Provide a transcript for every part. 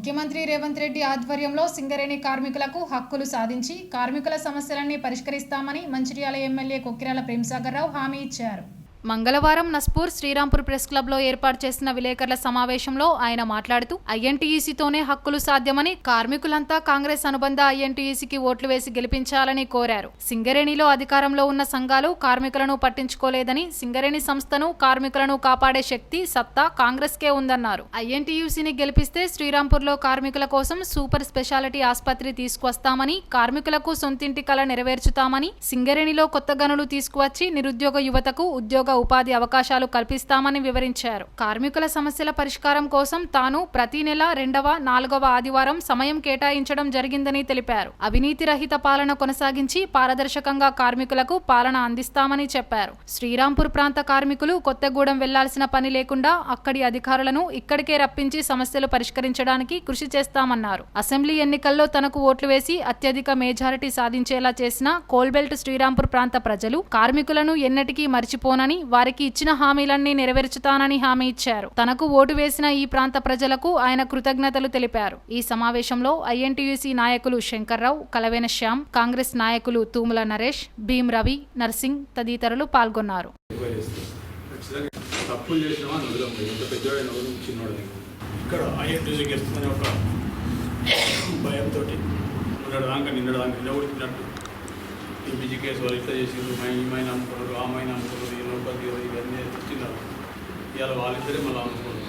ముఖ్యమంత్రి రేవంత్ రెడ్డి ఆధ్వర్యంలో సింగరేణి కార్మికులకు హక్కులు సాధించి కార్మికుల సమస్యలన్నీ పరిష్కరిస్తామని మంచిర్యాల ఎమ్మెల్యే కొక్కిరాల ప్రేమసాగర్ రావు హామీ ఇచ్చారు. మంగళవారం నస్పూర్ శ్రీరాంపూర్ ప్రెస్ క్లబ్లో ఏర్పాటు చేసిన విలేకరుల సమావేశంలో ఆయన మాట్లాడుతూ ఐఎన్టీయూసీతోనే హక్కులు సాధ్యమని, కార్మికులంతా కాంగ్రెస్ అనుబంధ ఐఎన్టీయూసీకి ఓట్లు వేసి గెలిపించాలని కోరారు. సింగరేణిలో అధికారంలో ఉన్న సంఘాలు కార్మికులను పట్టించుకోలేదని, సింగరేణి సంస్థను కార్మికులను కాపాడే శక్తి సత్తా కాంగ్రెస్కే ఉందన్నారు. ఐఎన్టీయూసీని గెలిపిస్తే శ్రీరాంపూర్లో కార్మికుల కోసం సూపర్ స్పెషాలిటీ ఆసుపత్రి తీసుకువస్తామని, కార్మికులకు సొంతింటి కల నెరవేర్చుతామని, సింగరేణిలో కొత్త గనులు తీసుకువచ్చి నిరుద్యోగ యువతకు ఉద్యోగ ఉపాధి అవకాశాలు కల్పిస్తామని వివరించారు. కార్మికుల సమస్యల పరిష్కారం కోసం తాను ప్రతి నెల 2వ, 4వ ఆదివారం సమయం కేటాయించడం జరిగిందని తెలిపారు. అవినీతి రహిత పాలన కొనసాగించి పారదర్శకంగా కార్మికులకు పాలన అందిస్తామని చెప్పారు. శ్రీరాంపూర్ ప్రాంత కార్మికులు కొత్తగూడెం వెళ్లాల్సిన పని లేకుండా అక్కడి అధికారులను ఇక్కడికే రప్పించి సమస్యలు పరిష్కరించడానికి కృషి చేస్తామన్నారు. అసెంబ్లీ ఎన్నికల్లో తనకు ఓట్లు వేసి అత్యధిక మెజారిటీ సాధించేలా చేసిన కోల్బెల్ట్ శ్రీరాంపూర్ ప్రాంత ప్రజలు కార్మికులను ఎన్నటికీ మర్చిపోనని, వారికి ఇచ్చిన హామీలన్నీ నెరవేర్చుతానని హామీ ఇచ్చారు. తనకు ఓటు వేసిన ఈ ప్రాంత ప్రజలకు ఆయన కృతజ్ఞతలు తెలిపారు. ఈ సమావేశంలో ఐఎన్టీయూసీ నాయకులు శంకర్రావు, కలవేన శ్యామ్, కాంగ్రెస్ నాయకులు తూముల నరేష్, భీమ్ రవి, నర్సింగ్ తదితరులు పాల్గొన్నారు. టీపీజీ కేసు వాళ్ళు ఇట్లా చేసిండ్రు, ఈమైన అమ్ముకున్నారు, ఆమెన అమ్ముకున్నారు, ఈ నోట్పతి ఇవన్నీ తెచ్చినారు. ఇవాళ వాళ్ళిద్దరే మళ్ళీ అమ్ముకున్నారు.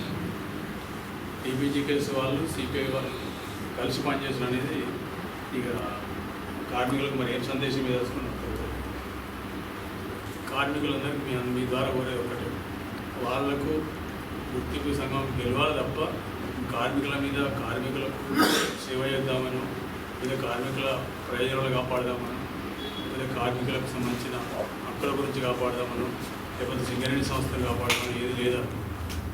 టీపీజీ కేసు వాళ్ళు, సిపిఐ వాళ్ళు కలిసి పనిచేసిన అనేది ఇక కార్మికులకు మరి ఏం సందేశం వేసుకున్నారు. కార్మికులందరికీ మీ ద్వారా కోరే ఒకటి, వాళ్లకు గుర్తింపు సంఘం గెలవాలి తప్ప కార్మికుల మీద కార్మికులకు సేవ చేద్దామను, లేదా కార్మికుల ప్రయోజనాలు కాపాడదామను, లేదా కార్మికులకు సంబంధించిన హక్కుల గురించి కాపాడదామను, లేకపోతే సింగరేణి సంస్థను కాపాడదామని ఏది లేదా.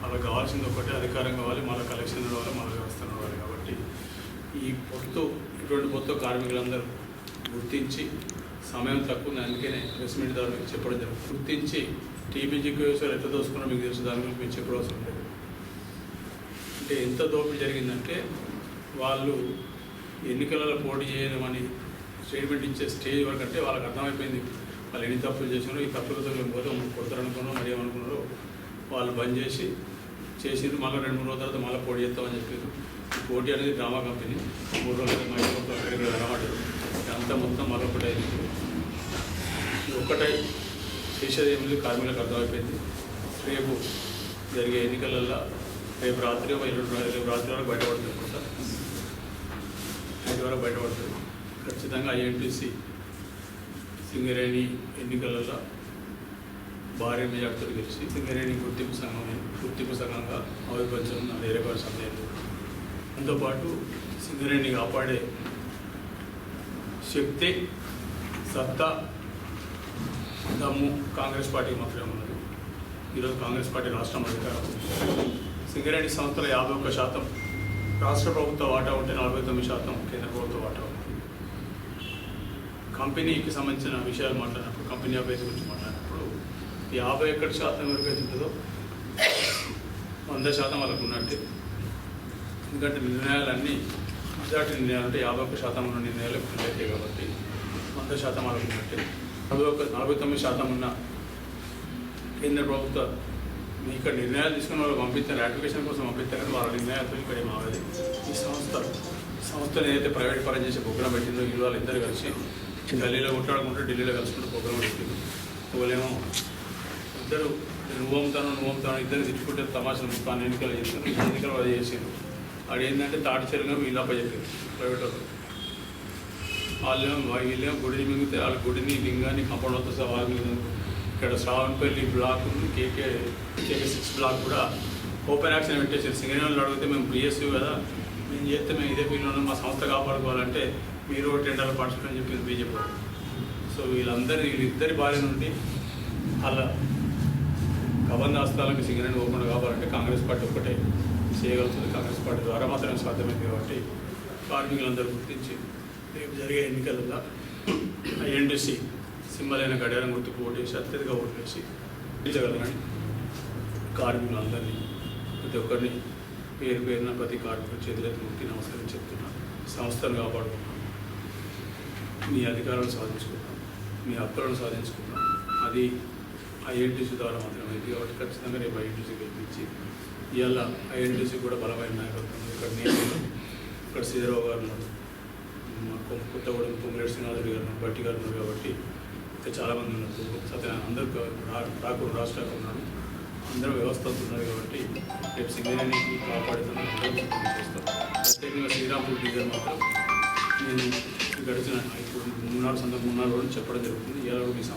వాళ్ళకి కావాల్సింది ఒకటే, అధికారం కావాలి, మళ్ళీ కలెక్షన్ కావాలి, మళ్ళీ వ్యవస్థ కావాలి. కాబట్టి ఈ ఇటువంటి పొత్తు కార్మికులందరూ గుర్తించి, సమయం తక్కువ ఉంది అందుకనే ప్రెస్ మీట్ ద్వారా మీకు చెప్పడం జరుగుతుంది. గుర్తించి టీపీజీ కేసులు ఎట్లా దోసుకున్నా మీకు తెలుసు, దాని గురించి మీకు చెప్పడం అవసరం లేదు. అంటే ఎంత దోపిడీ జరిగిందంటే వాళ్ళు ఎన్నికలలో పోటీ చేయమని స్టేట్మెంట్ ఇచ్చే స్టేజ్ వరకు అంటే వాళ్ళకి అర్థమైపోయింది వాళ్ళు ఎన్ని తప్పులు చేసినారో, ఈ తప్పులతో మేము పోతే కొడతారనుకున్నారో మరి ఏమనుకున్నారో వాళ్ళు బంద్ చేసిండ్రు. మళ్ళీ 2-3 రోజుల తర్వాత మళ్ళీ పోటీ చేస్తామని చెప్పారు. ఈ పోటీ అనేది డ్రామా కంపెనీ. 3 రోజులు మైసూరు అక్కడికి అనమాటారు. అంతా మొత్తం మరొకటి అయింది. ఒక్కటై చేసేది ఏమి కార్మికులకు అర్థమైపోయింది. రేపు జరిగే ఎన్నికలలో రేపు రాత్రి రేపు రాత్రి వరకు బయటపడుతుంది. అనుకుంటా 5 వరకు బయటపడుతుంది. ఖచ్చితంగా ఐఎన్టీసీ సింగరేణి ఎన్నికలలో భారీ మెజార్టీతో గెలిచి సింగరేణి గుర్తింపు సంఘంగా ఆవిర్భవించడం నా వేరే సందేహం. దాంతోపాటు సింగరేణిని కాపాడే శక్తి సత్తా దమ్ము కాంగ్రెస్ పార్టీకి మాత్రమే ఉన్నది. ఈరోజు కాంగ్రెస్ పార్టీ రాష్ట్రం అధికారం. సింగరేణి సంస్థల 51% రాష్ట్ర ప్రభుత్వ వాటా ఉంటే 49% కేంద్ర ప్రభుత్వ వాటా ఉంది. కంపెనీకి సంబంధించిన విషయాలు మాట్లాడినప్పుడు, కంపెనీ అభ్యర్థి గురించి మాట్లాడినప్పుడు 51% ఎవరికైతే ఉంటుందో 100% వాళ్ళకు ఉన్నట్టే. ఎందుకంటే నిర్ణయాలన్నీ మెజార్టీ నిర్ణయాలు అంటే 51% ఉన్న నిర్ణయాలు అయితే కాబట్టి 100% వాళ్ళకు ఉన్నట్టే. 49% ఉన్న కేంద్ర ప్రభుత్వ ఇక్కడ నిర్ణయాలు తీసుకుని వాళ్ళు పంపిస్తారు, అప్లికేషన్ కోసం పంపిస్తారు. కానీ వాళ్ళ నిర్ణయాలతో ఇక్కడ ఏమవ్వదు. ఈ సంస్థను ఏదైతే ప్రైవేట్ పరం చేసే ప్రోగ్రాం పెట్టిందో ఈ వాళ్ళు ఇద్దరు కలిసి ఢిల్లీలో కొట్లాడుకుంటూ ఢిల్లీలో కలుసుకుంటూ ప్రోగ్రాం పెట్టింది. వాళ్ళేమో ఇద్దరు నువ్వుతాను ఇద్దరు తిట్టుకుంటే తమాషలు తాను ఎన్నికలు చేస్తారు. ఎన్నికలు వాళ్ళు చేసారు. వాడు ఏంటంటే తాటిచెరుగా వీళ్ళప్ప చెప్పారు ప్రైవేట్ వాళ్ళు. వీళ్ళేమో గుడిని మింగితే వాళ్ళ గుడిని లింగాన్ని కంపౌండ్తో సహా వాళ్ళ మీద. ఇక్కడ శ్రావణపల్లి బ్లాక్ ఉంది, కేకే 6 బ్లాక్ కూడా ఓపెన్ యాక్షన్ పెట్టేసారు. సింగరేణి వాళ్ళు అడిగితే మేము పిఎస్యూ కదా, మేము చేస్తే మేము ఇదే ఫీల్డ్ ఉన్నాం, మా సంస్థ కాపాడుకోవాలంటే మీరు టెండర్లు పార్టిసిపేట్ అని చెప్పింది బీజేపీ. సో వీళ్ళిద్దరి బారి నుండి వాళ్ళ కబంధాస్తాలకు సింగరేణి ఓపెన్ కావాలంటే కాంగ్రెస్ పార్టీ ఒక్కటే చేయగలుగుతుంది. కాంగ్రెస్ పార్టీ ద్వారా మాత్రమే సాధ్యమైంది. కాబట్టి కార్మికులందరూ గుర్తించి రేపు జరిగే ఎన్నికలలో ఐఎన్టీసీ సింబల్ అయిన గడియారం గుర్తుకు ఓటేసి అత్యధిక ఓటు వేసి గెలిచగలరని కార్మికులందరినీ ప్రతి ఒక్కరిని పేరు పేరున ప్రతి కార్మికుడు చేతులెత్తి ముట్టి నమస్కారం చెప్తున్నాను. సంస్థను కాపాడుకున్నాం, మీ అధికారాలు సాధించుకున్నాం, మీ హక్కులను సాధించుకున్నాం. అది ఐఎన్టీసీ ద్వారా మాత్రమే ఇది కాబట్టి ఖచ్చితంగా రేపు ఐఎన్టీసీ గెలిపించి ఇవాళ ఐఎన్టీసీ కూడా బలమైన నాయకత్వం. ఇక్కడ నేను ఇక్కడ శ్రీధరరావు గారు ఉన్నారు, కొత్తగూడెం పొంగిరెడ్డి శ్రీనాథుడి గారు ఉన్నారు, బట్టి గారు ఉన్నారు. కాబట్టి ఇంకా చాలామంది ఉన్నారు, సత్యనారాయణ అందరూ రాకూరు రాష్ట్రాలు ఉన్నారు, అందరూ వ్యవస్థలు ఉన్నారు. కాబట్టి రేపు సింగరేణికి కాపాడుతున్న చేస్తాం. ప్రత్యేకంగా శ్రీరాంపూర్ డివిజన్ మాత్రం నేను గడిచిన ఇప్పుడు 3-4 రోజులు చెప్పడం జరుగుతుంది. ఇలా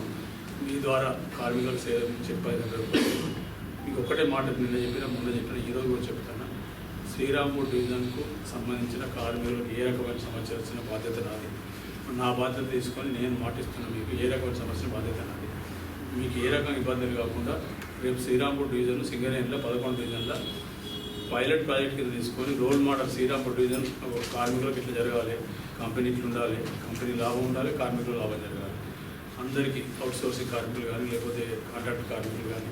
మీ ద్వారా కార్మికులకు సేవ చెప్పేది జరుగుతుంది. మీకు ఒక్కటే మాట మొన్న చెప్పిన ఈరోజు కూడా చెప్తాను. శ్రీరాంపూర్ డివిజన్కు సంబంధించిన కార్మికులకు ఏ రకమైన సమస్య వచ్చిన బాధ్యత నాది. నా బాధ్యత తీసుకొని నేను మాటిస్తున్నాను, మీకు ఏ రకమైన సమస్య బాధ్యత నాది. మీకు ఏ రకమైన ఇబ్బందులు కాకుండా రేపు శ్రీరాంపూర్ డివిజన్ సింగరేణిలో 11 డివిజన్లో పైలట్ ప్రాజెక్ట్ కింద తీసుకొని రోల్ మోడల్ శ్రీరాంపూర్ డివిజన్ కార్మికులకు ఇట్లా జరగాలి, కంపెనీ ఇట్లా ఉండాలి, కంపెనీ లాభం ఉండాలి, కార్మికులు లాభం జరగాలి. అందరికీ అవుట్ సోర్సింగ్ కార్మికులు కానీ లేకపోతే కాంట్రాక్ట్ కార్మికులు కానీ